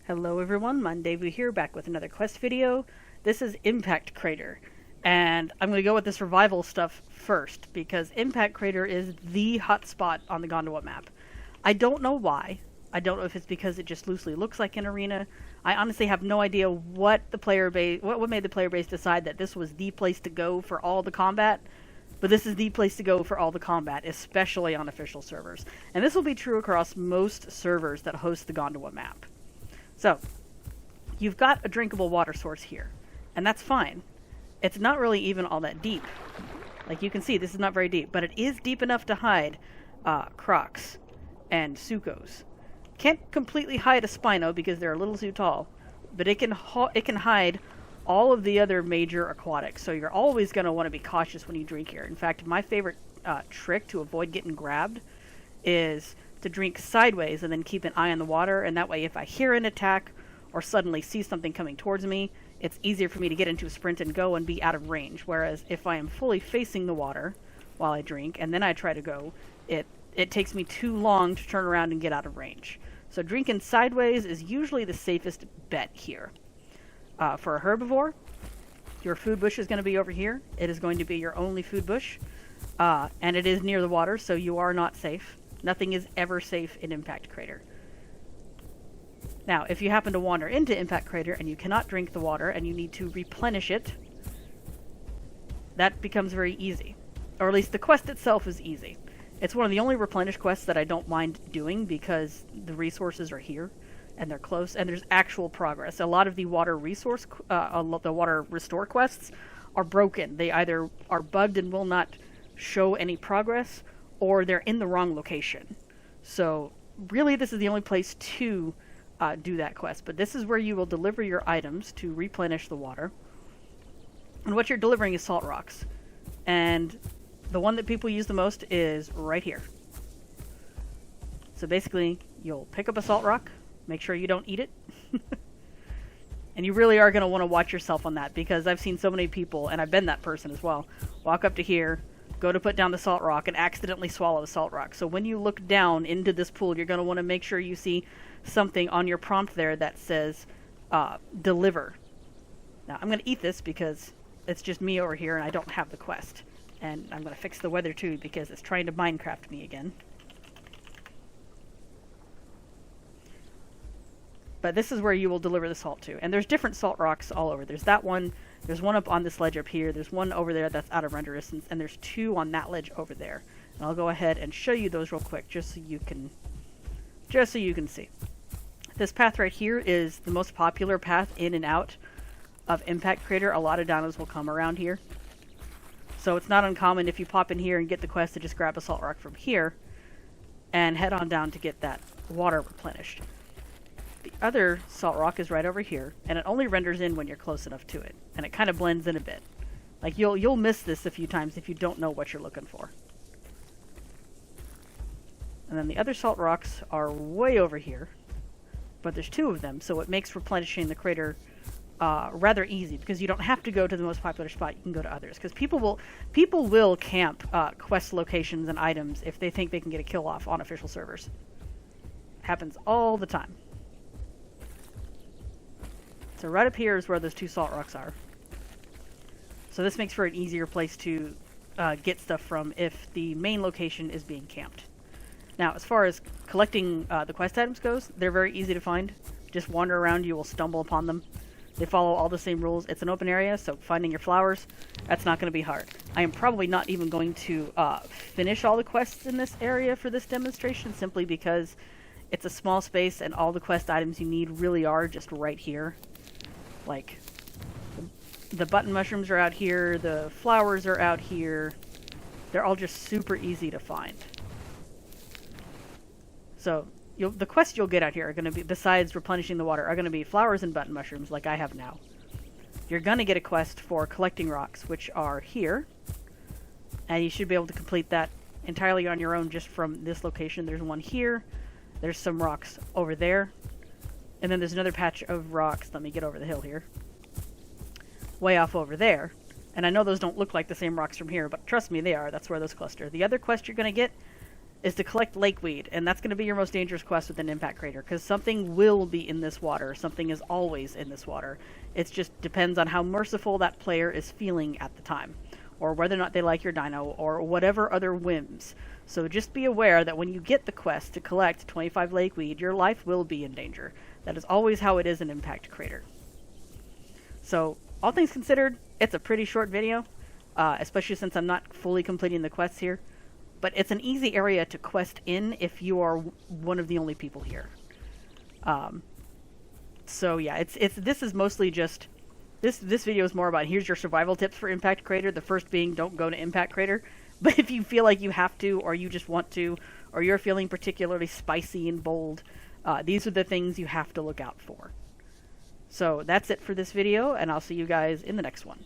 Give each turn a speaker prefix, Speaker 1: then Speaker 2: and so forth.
Speaker 1: Hello everyone, Mondavu here, back with another quest video. This is Impact Crater, and I'm going to go with the survival stuff first, because Impact Crater is the hotspot on the Gondwa map. I don't know why. I don't know if it's because it just loosely looks like an arena. I honestly have no idea what the player base, what made the player base decide that this was the place to go for all the combat. But this is the place to go for all the combat, especially on official servers. And this will be true across most servers that host the Gondwa map. So, you've got a drinkable water source here, and that's fine. It's not really even all that deep. Like you can see, this is not very deep, but it is deep enough to hide crocs and sucos. Can't completely hide a spino because they're a little too tall, but it can hide all of the other major aquatics, so you're always going to want to be cautious when you drink here. In fact, my favorite trick to avoid getting grabbed is to drink sideways and then keep an eye on the water, and that way if I hear an attack or suddenly see something coming towards me, it's easier for me to get into a sprint and go and be out of range. Whereas if I am fully facing the water while I drink and then I try to go, it takes me too long to turn around and get out of range. So drinking sideways is usually the safest bet here. For a herbivore, your food bush is going to be over here. It is going to be your only food bush, and it is near the water, so you are not safe. Nothing is ever safe in Impact Crater. Now, if you happen to wander into Impact Crater and you cannot drink the water and you need to replenish it, that becomes very easy. Or at least the quest itself is easy. It's one of the only replenish quests that I don't mind doing because the resources are here and they're close and there's actual progress. A lot of the water resource, the water restore quests are broken. They either are bugged and will not show any progress, or they're in the wrong location. So really this is the only place to do that quest. But this is where you will deliver your items to replenish the water. And what you're delivering is salt rocks. And the one that people use the most is right here. So basically you'll pick up a salt rock, make sure you don't eat it. And you really are going to want to watch yourself on that, because I've seen so many people, and I've been that person as well, walk up to here, go to put down the salt rock, and accidentally swallow the salt rock. So when you look down into this pool, you're going to want to make sure you see something on your prompt there that says, deliver. Now, I'm going to eat this because it's just me over here, and I don't have the quest. And I'm going to fix the weather, too, because it's trying to Minecraft me again. But this is where you will deliver the salt to. And there's different salt rocks all over. There's that one. There's one up on this ledge up here. There's one over there that's out of render distance. And there's two on that ledge over there. And I'll go ahead and show you those real quick just so you can see. This path right here is the most popular path in and out of Impact Crater. A lot of dinos will come around here. So it's not uncommon if you pop in here and get the quest to just grab a salt rock from here and head on down to get that water replenished. The other salt rock is right over here, and it only renders in when you're close enough to it, and it kind of blends in a bit. Like you'll miss this a few times if you don't know what you're looking for. And then the other salt rocks are way over here, but there's two of them, so it makes replenishing the crater rather easy, because you don't have to go to the most popular spot. You can go to others, because people will camp quest locations and items if they think they can get a kill off on official servers. Happens all the time. So right up here is where those two salt rocks are. So this makes for an easier place to get stuff from if the main location is being camped. Now, as far as collecting the quest items goes, they're very easy to find. Just wander around, you will stumble upon them. They follow all the same rules. It's an open area, so finding your flowers, that's not going to be hard. I am probably not even going to finish all the quests in this area for this demonstration, simply because it's a small space and all the quest items you need really are just right here. Like, the button mushrooms are out here, the flowers are out here. They're all just super easy to find. So, the quests you'll get out here are going to be, besides replenishing the water, are going to be flowers and button mushrooms, like I have now. You're going to get a quest for collecting rocks, which are here. And you should be able to complete that entirely on your own just from this location. There's one here. There's some rocks over there. And then there's another patch of rocks. Let me get over the hill here. Way off over there. And I know those don't look like the same rocks from here, but trust me, they are. That's where those cluster. The other quest you're going to get is to collect lakeweed, and that's going to be your most dangerous quest within Impact Crater, because something will be in this water. Something is always in this water. It just depends on how merciful that player is feeling at the time, or whether or not they like your dino, or whatever other whims. So just be aware that when you get the quest to collect 25 lakeweed, your life will be in danger. That is always how it is in Impact Crater. So, all things considered, it's a pretty short video, especially since I'm not fully completing the quests here. But it's an easy area to quest in if you are one of the only people here. So yeah, this is mostly just... This video is more about here's your survival tips for Impact Crater. The first being don't go to Impact Crater. But if you feel like you have to, or you just want to, or you're feeling particularly spicy and bold, these are the things you have to look out for. So that's it for this video, and I'll see you guys in the next one.